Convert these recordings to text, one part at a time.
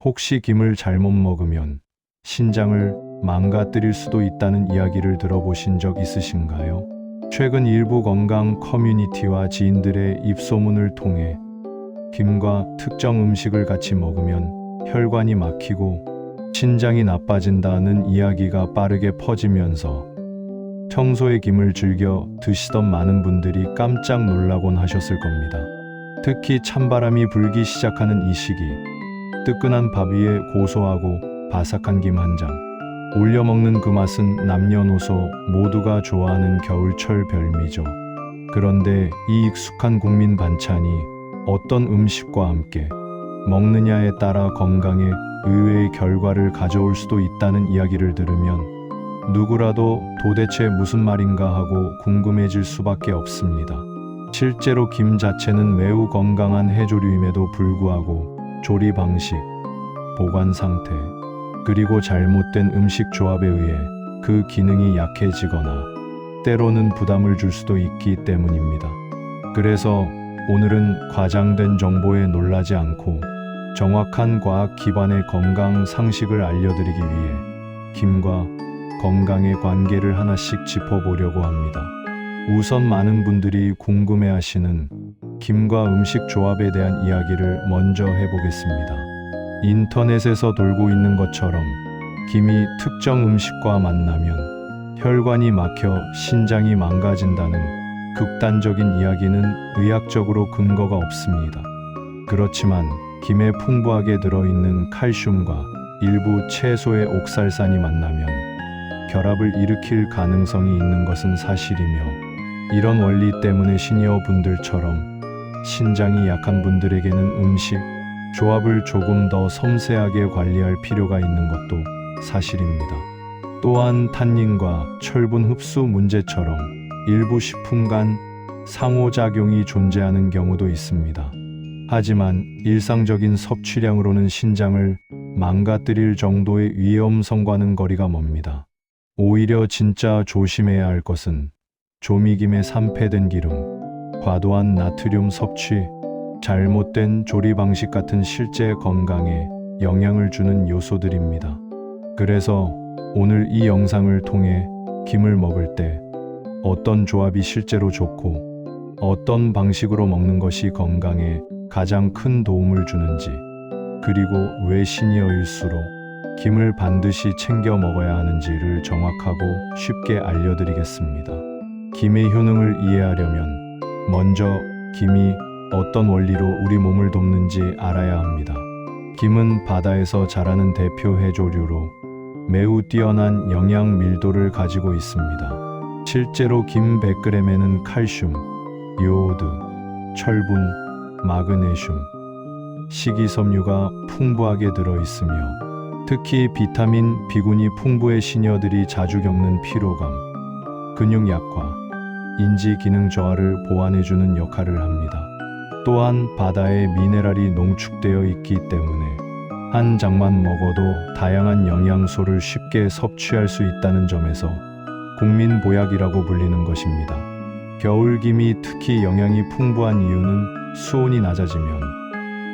혹시 김을 잘못 먹으면 신장을 망가뜨릴 수도 있다는 이야기를 들어보신 적 있으신가요? 최근 일부 건강 커뮤니티와 지인들의 입소문을 통해 김과 특정 음식을 같이 먹으면 혈관이 막히고 신장이 나빠진다는 이야기가 빠르게 퍼지면서 평소에 김을 즐겨 드시던 많은 분들이 깜짝 놀라곤 하셨을 겁니다. 특히 찬바람이 불기 시작하는 이 시기, 뜨끈한 밥 위에 고소하고 바삭한 김 한 장 올려 먹는 그 맛은 남녀노소 모두가 좋아하는 겨울철 별미죠. 그런데 이 익숙한 국민 반찬이 어떤 음식과 함께 먹느냐에 따라 건강에 의외의 결과를 가져올 수도 있다는 이야기를 들으면 누구라도 도대체 무슨 말인가 하고 궁금해질 수밖에 없습니다. 실제로 김 자체는 매우 건강한 해조류임에도 불구하고 조리 방식, 보관 상태, 그리고 잘못된 음식 조합에 의해 그 기능이 약해지거나 때로는 부담을 줄 수도 있기 때문입니다. 그래서 오늘은 과장된 정보에 놀라지 않고 정확한 과학 기반의 건강 상식을 알려드리기 위해 김과 건강의 관계를 하나씩 짚어보려고 합니다. 우선 많은 분들이 궁금해하시는 김과 음식 조합에 대한 이야기를 먼저 해보겠습니다. 인터넷에서 돌고 있는 것처럼 김이 특정 음식과 만나면 혈관이 막혀 신장이 망가진다는 극단적인 이야기는 의학적으로 근거가 없습니다. 그렇지만 김에 풍부하게 들어있는 칼슘과 일부 채소의 옥살산이 만나면 결합을 일으킬 가능성이 있는 것은 사실이며, 이런 원리 때문에 시니어 분들처럼 신장이 약한 분들에게는 음식 조합을 조금 더 섬세하게 관리할 필요가 있는 것도 사실입니다. 또한 탄닌과 철분 흡수 문제처럼 일부 식품 간 상호작용이 존재하는 경우도 있습니다. 하지만 일상적인 섭취량으로는 신장을 망가뜨릴 정도의 위험성과는 거리가 멉니다. 오히려 진짜 조심해야 할 것은 조미김에 산패된 기름, 과도한 나트륨 섭취, 잘못된 조리 방식 같은 실제 건강에 영향을 주는 요소들입니다. 그래서 오늘 이 영상을 통해 김을 먹을 때 어떤 조합이 실제로 좋고 어떤 방식으로 먹는 것이 건강에 가장 큰 도움을 주는지, 그리고 왜 시니어일수록 김을 반드시 챙겨 먹어야 하는지를 정확하고 쉽게 알려드리겠습니다. 김의 효능을 이해하려면 먼저 김이 어떤 원리로 우리 몸을 돕는지 알아야 합니다. 김은 바다에서 자라는 대표 해조류로 매우 뛰어난 영양 밀도를 가지고 있습니다. 실제로 김 100g에는 칼슘, 요오드, 철분, 마그네슘, 식이섬유가 풍부하게 들어있으며, 특히 비타민 B군이 풍부해 시니어들이 자주 겪는 피로감, 근육 약화, 인지 기능 저하를 보완해주는 역할을 합니다. 또한 바다에 미네랄이 농축되어 있기 때문에 한 장만 먹어도 다양한 영양소를 쉽게 섭취할 수 있다는 점에서 국민 보약이라고 불리는 것입니다. 겨울김이 특히 영양이 풍부한 이유는 수온이 낮아지면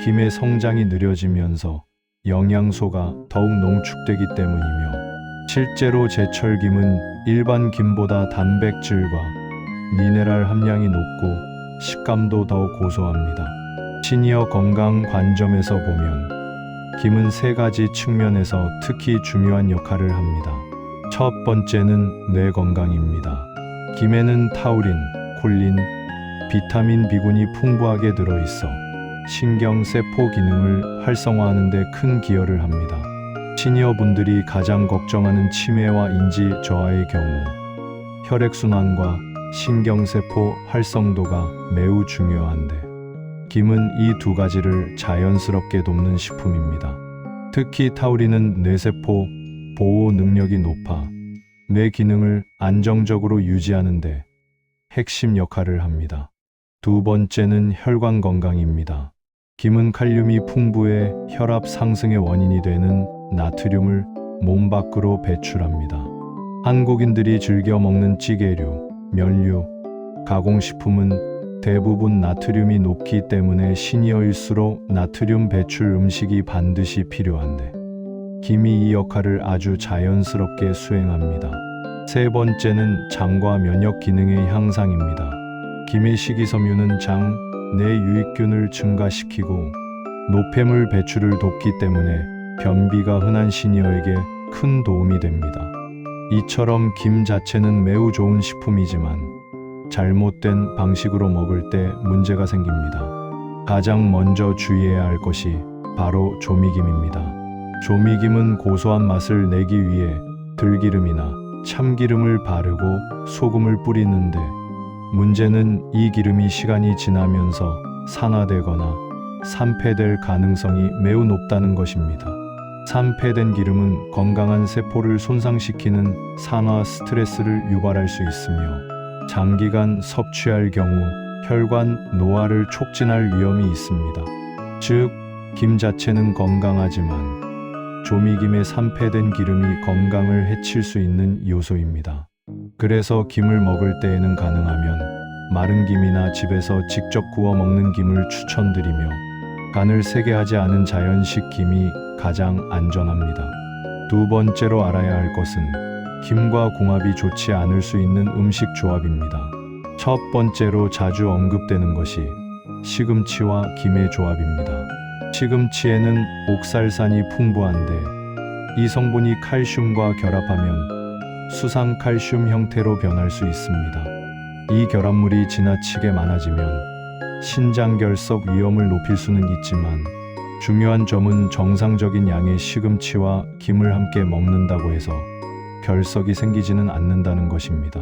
김의 성장이 느려지면서 영양소가 더욱 농축되기 때문이며, 실제로 제철김은 일반 김보다 단백질과 미네랄 함량이 높고 식감도 더 고소합니다. 시니어 건강 관점에서 보면 김은 세 가지 측면에서 특히 중요한 역할을 합니다. 첫 번째는 뇌 건강입니다. 김에는 타우린, 콜린, 비타민 B군이 풍부하게 들어있어 신경세포 기능을 활성화하는 데 큰 기여를 합니다. 시니어 분들이 가장 걱정하는 치매와 인지 저하의 경우 혈액순환과 신경세포 활성도가 매우 중요한데, 김은 이 두 가지를 자연스럽게 돕는 식품입니다. 특히 타우린은 뇌세포 보호 능력이 높아 뇌 기능을 안정적으로 유지하는 데 핵심 역할을 합니다. 두 번째는 혈관 건강입니다. 김은 칼륨이 풍부해 혈압 상승의 원인이 되는 나트륨을 몸 밖으로 배출합니다. 한국인들이 즐겨 먹는 찌개류, 면류, 가공식품은 대부분 나트륨이 높기 때문에 시니어일수록 나트륨 배출 음식이 반드시 필요한데 김이 이 역할을 아주 자연스럽게 수행합니다. 세 번째는 장과 면역 기능의 향상입니다. 김의 식이섬유는 장 내 유익균을 증가시키고 노폐물 배출을 돕기 때문에 변비가 흔한 시니어에게 큰 도움이 됩니다. 이처럼 김 자체는 매우 좋은 식품이지만 잘못된 방식으로 먹을 때 문제가 생깁니다. 가장 먼저 주의해야 할 것이 바로 조미김입니다. 조미김은 고소한 맛을 내기 위해 들기름이나 참기름을 바르고 소금을 뿌리는데 문제는 이 기름이 시간이 지나면서 산화되거나 산패될 가능성이 매우 높다는 것입니다. 산패된 기름은 건강한 세포를 손상시키는 산화 스트레스를 유발할 수 있으며 장기간 섭취할 경우 혈관 노화를 촉진할 위험이 있습니다. 즉, 김 자체는 건강하지만 조미김의 산패된 기름이 건강을 해칠 수 있는 요소입니다. 그래서 김을 먹을 때에는 가능하면 마른 김이나 집에서 직접 구워 먹는 김을 추천드리며 간을 세게 하지 않은 자연식 김이 가장 안전합니다. 두 번째로 알아야 할 것은 김과 궁합이 좋지 않을 수 있는 음식 조합입니다. 첫 번째로 자주 언급되는 것이 시금치와 김의 조합입니다. 시금치에는 옥살산이 풍부한데 이 성분이 칼슘과 결합하면 수상칼슘 형태로 변할 수 있습니다. 이 결합물이 지나치게 많아지면 신장결석 위험을 높일 수는 있지만 중요한 점은 정상적인 양의 시금치와 김을 함께 먹는다고 해서 결석이 생기지는 않는다는 것입니다.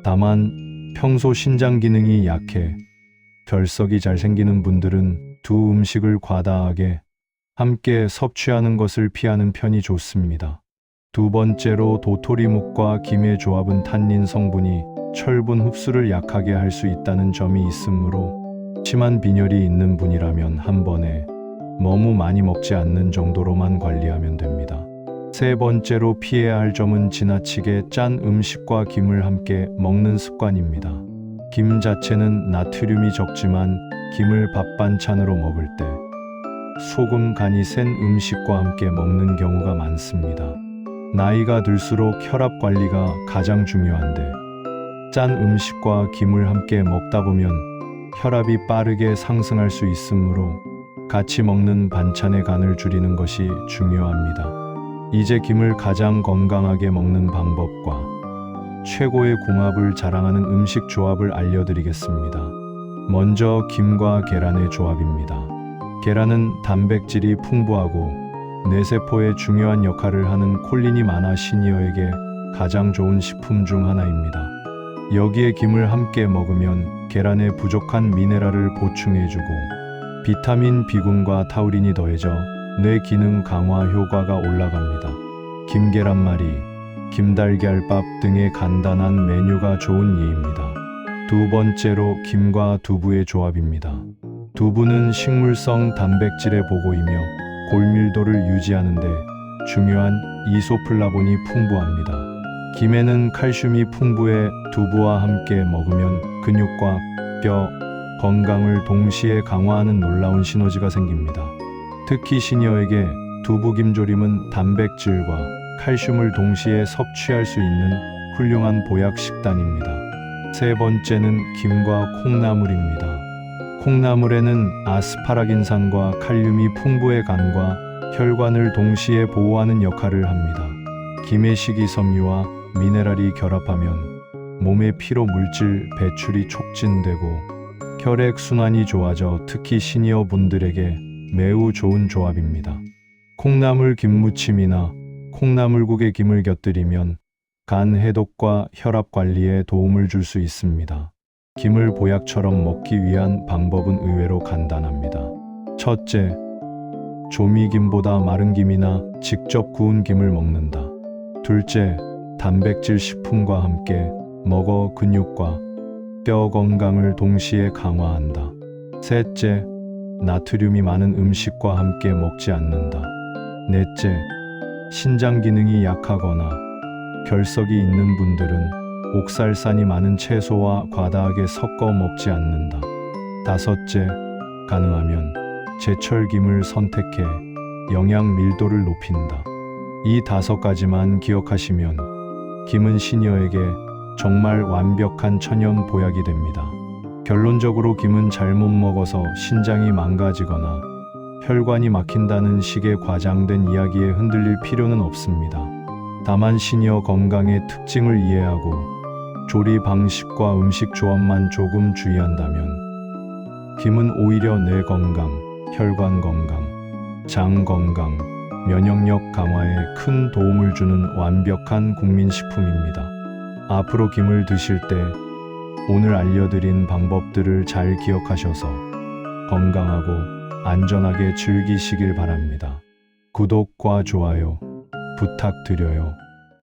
다만 평소 신장 기능이 약해 결석이 잘 생기는 분들은 두 음식을 과다하게 함께 섭취하는 것을 피하는 편이 좋습니다. 두 번째로 도토리묵과 김의 조합은 탄닌 성분이 철분 흡수를 약하게 할 수 있다는 점이 있으므로 심한 빈혈이 있는 분이라면 한 번에 너무 많이 먹지 않는 정도로만 관리하면 됩니다. 세 번째로 피해야 할 점은 지나치게 짠 음식과 김을 함께 먹는 습관입니다. 김 자체는 나트륨이 적지만 김을 밥 반찬으로 먹을 때 소금 간이 센 음식과 함께 먹는 경우가 많습니다. 나이가 들수록 혈압 관리가 가장 중요한데 짠 음식과 김을 함께 먹다 보면 혈압이 빠르게 상승할 수 있으므로 같이 먹는 반찬의 간을 줄이는 것이 중요합니다. 이제 김을 가장 건강하게 먹는 방법과 최고의 궁합을 자랑하는 음식 조합을 알려드리겠습니다. 먼저 김과 계란의 조합입니다. 계란은 단백질이 풍부하고 뇌세포에 중요한 역할을 하는 콜린이 많아 시니어에게 가장 좋은 식품 중 하나입니다. 여기에 김을 함께 먹으면 계란에 부족한 미네랄을 보충해주고 비타민 B군과 타우린이 더해져 뇌 기능 강화 효과가 올라갑니다. 김계란말이, 김달걀밥 등의 간단한 메뉴가 좋은 예입니다. 두 번째로 김과 두부의 조합입니다. 두부는 식물성 단백질의 보고이며 골밀도를 유지하는 데 중요한 이소플라본이 풍부합니다. 김에는 칼슘이 풍부해 두부와 함께 먹으면 근육과 뼈, 건강을 동시에 강화하는 놀라운 시너지가 생깁니다. 특히 시니어에게 두부김조림은 단백질과 칼슘을 동시에 섭취할 수 있는 훌륭한 보약 식단입니다. 세 번째는 김과 콩나물입니다. 콩나물에는 아스파라긴산과 칼륨이 풍부해 간과 혈관을 동시에 보호하는 역할을 합니다. 김의 식이섬유와 미네랄이 결합하면 몸의 피로 물질 배출이 촉진되고 혈액순환이 좋아져 특히 시니어 분들에게 매우 좋은 조합입니다. 콩나물 김무침이나 콩나물국에 김을 곁들이면 간 해독과 혈압 관리에 도움을 줄 수 있습니다. 김을 보약처럼 먹기 위한 방법은 의외로 간단합니다. 첫째, 조미김보다 마른 김이나 직접 구운 김을 먹는다. 둘째, 단백질 식품과 함께 먹어 근육과 뼈 건강을 동시에 강화한다. 셋째, 나트륨이 많은 음식과 함께 먹지 않는다. 넷째, 신장 기능이 약하거나 결석이 있는 분들은 옥살산이 많은 채소와 과다하게 섞어 먹지 않는다. 다섯째, 가능하면 제철 김을 선택해 영양 밀도를 높인다. 이 5가지만 기억하시면 김은 시니어에게 정말 완벽한 천연 보약이 됩니다. 결론적으로 김은 잘못 먹어서 신장이 망가지거나 혈관이 막힌다는 식의 과장된 이야기에 흔들릴 필요는 없습니다. 다만 시니어 건강의 특징을 이해하고 조리 방식과 음식 조합만 조금 주의한다면 김은 오히려 뇌 건강, 혈관 건강, 장 건강, 면역력 강화에 큰 도움을 주는 완벽한 국민식품입니다. 앞으로 김을 드실 때 오늘 알려드린 방법들을 잘 기억하셔서 건강하고 안전하게 즐기시길 바랍니다. 구독과 좋아요 부탁드려요.